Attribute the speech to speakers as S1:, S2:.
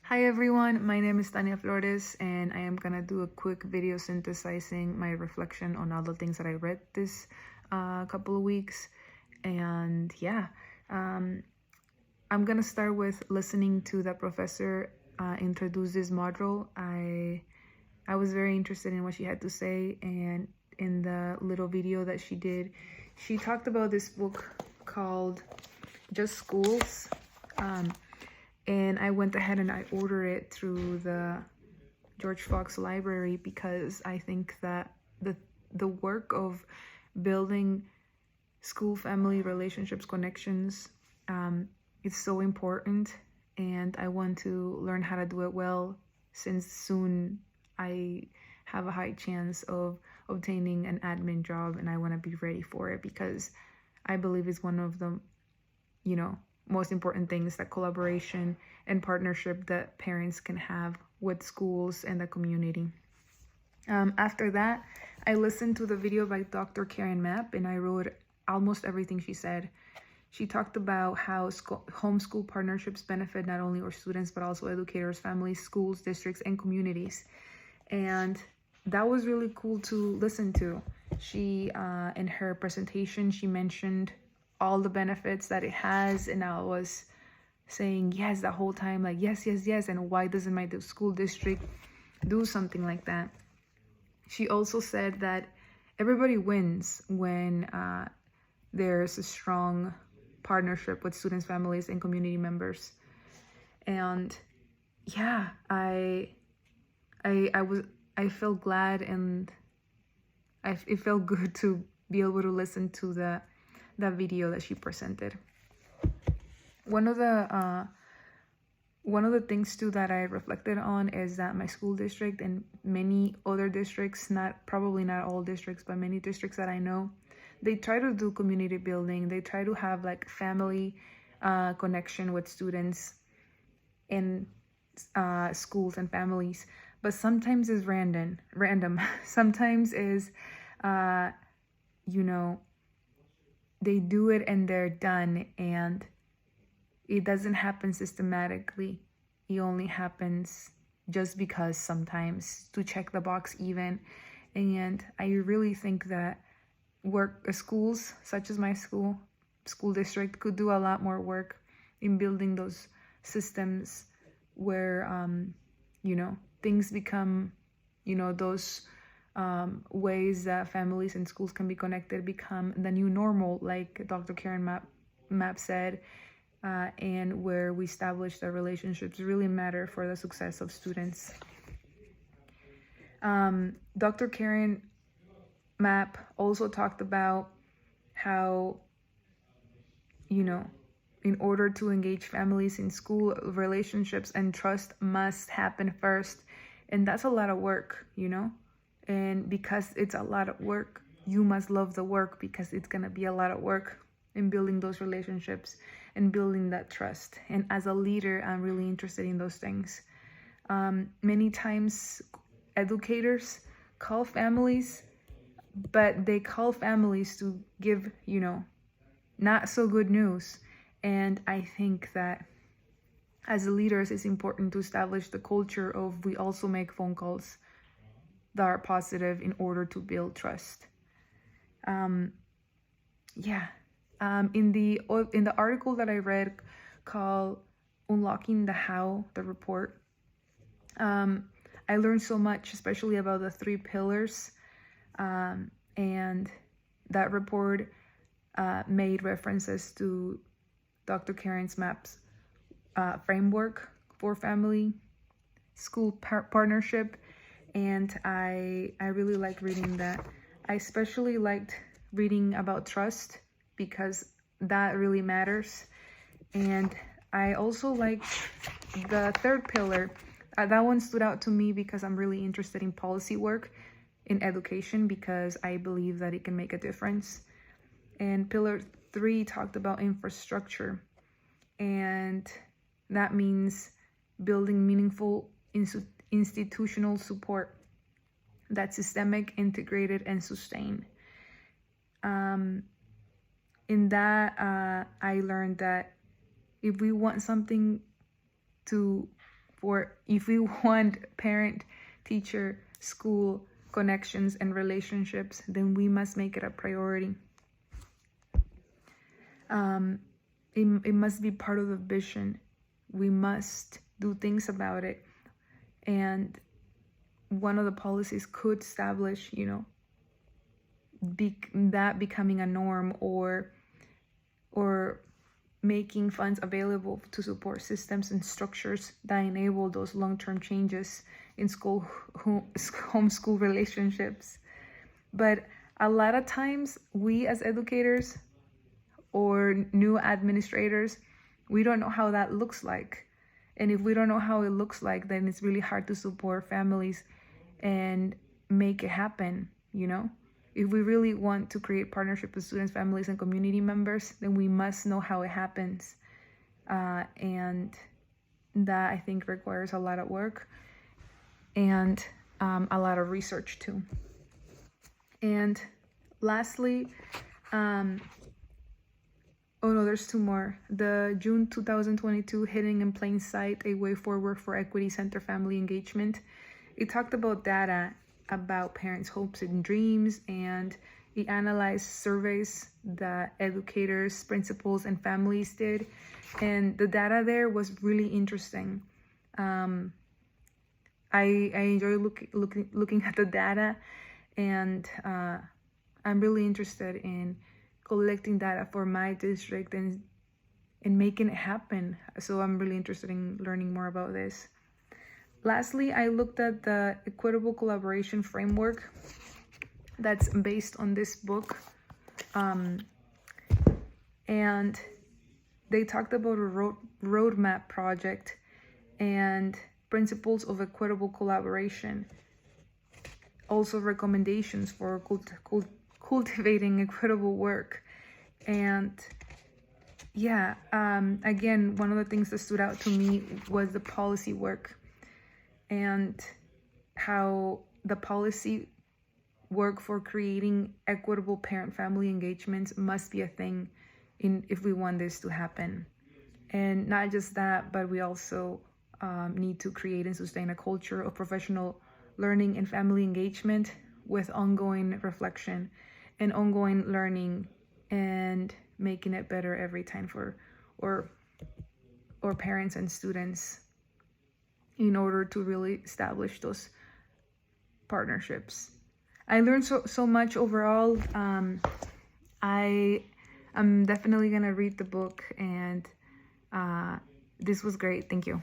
S1: Hi everyone, my name is Tania Flores and I am gonna do a quick video synthesizing my reflection on all the things that I read this couple of weeks. And yeah, I'm gonna start with listening to the professor introduce this module. I was very interested in what she had to say, and in the little video that she did, she talked about this book called Just Schools. And I went ahead and I ordered it through the George Fox Library because I think that the work of building school-family relationships, connections, is so important, and I want to learn how to do it well, since soon I have a high chance of obtaining an admin job, and I want to be ready for it because I believe it's one of the, most important things, that collaboration and partnership that parents can have with schools and the community. After that, I listened to the video by Dr. Karen Mapp, and I wrote almost everything she said. She talked about how homeschool partnerships benefit not only our students, but also educators, families, schools, districts, and communities. And that was really cool to listen to. She, in her presentation, she mentioned all the benefits that it has, and I was saying yes the whole time, like yes, and why doesn't my school district do something like that? She also said that everybody wins when there's a strong partnership with students, families, and community members. And yeah, I felt glad, and it felt good to be able to listen to that video that she presented. One of the things too that I reflected on is that my school district and many other districts, probably not all districts, but many districts that I know, they try to do community building. They try to have like family connection with students in schools and families, but sometimes is random. Sometimes is they do it and they're done, and it doesn't happen systematically. It only happens just because, sometimes to check the box even. And I really think that schools such as my school district could do a lot more work in building those systems where things become, those ways that families and schools can be connected become the new normal, like Dr. Karen Mapp said, and where we establish that relationships really matter for the success of students. Dr. Karen Mapp also talked about how, in order to engage families in school, relationships and trust must happen first. And that's a lot of work, and because it's a lot of work, you must love the work, because it's going to be a lot of work in building those relationships and building that trust. And as a leader, I'm really interested in those things. Many times educators call families, but they call families to give, not so good news. And I think that as leaders, it's important to establish the culture of we also make phone calls that are positive in order to build trust. In the article that I read called Unlocking the How, the report, I learned so much, especially about the 3 pillars. And that report made references to Dr. Karen Mapp's framework for family school partnership, and I really like reading that. I especially liked reading about trust because that really matters. And I also liked the 3rd pillar. That one stood out to me because I'm really interested in policy work in education, because I believe that it can make a difference. And pillar 3 talked about infrastructure, and that means building meaningful institutional support that's systemic, integrated, and sustained. In that, I learned that if we want something to if we want parent, teacher, school connections and relationships, then we must make it a priority. It must be part of the vision. We must do things about it. And one of the policies could establish, that becoming a norm, or making funds available to support systems and structures that enable those long-term changes in homeschool relationships. But a lot of times we as educators or new administrators, we don't know how that looks like. And if we don't know how it looks like, then it's really hard to support families and make it happen, If we really want to create partnership with students, families, and community members, then we must know how it happens. And that, I think, requires a lot of work and a lot of research too. And lastly, there's two more. The June 2022 Hidden in Plain Sight, A Way Forward for Equity Center Family Engagement. It talked about data about parents' hopes and dreams, and it analyzed surveys that educators, principals, and families did. And the data there was really interesting. I enjoy looking at the data, and I'm really interested in collecting data for my district and making it happen. So I'm really interested in learning more about this. Lastly, I looked at the equitable collaboration framework that's based on this book. And they talked about a roadmap project and principles of equitable collaboration. Also recommendations for cultivating equitable work. And again, one of the things that stood out to me was the policy work, and how the policy work for creating equitable parent-family engagements must be a thing if we want this to happen. And not just that, but we also need to create and sustain a culture of professional learning and family engagement with ongoing reflection and ongoing learning, and making it better every time for parents and students, in order to really establish those partnerships. I learned so much overall. I'm definitely gonna read the book, and this was great. Thank you.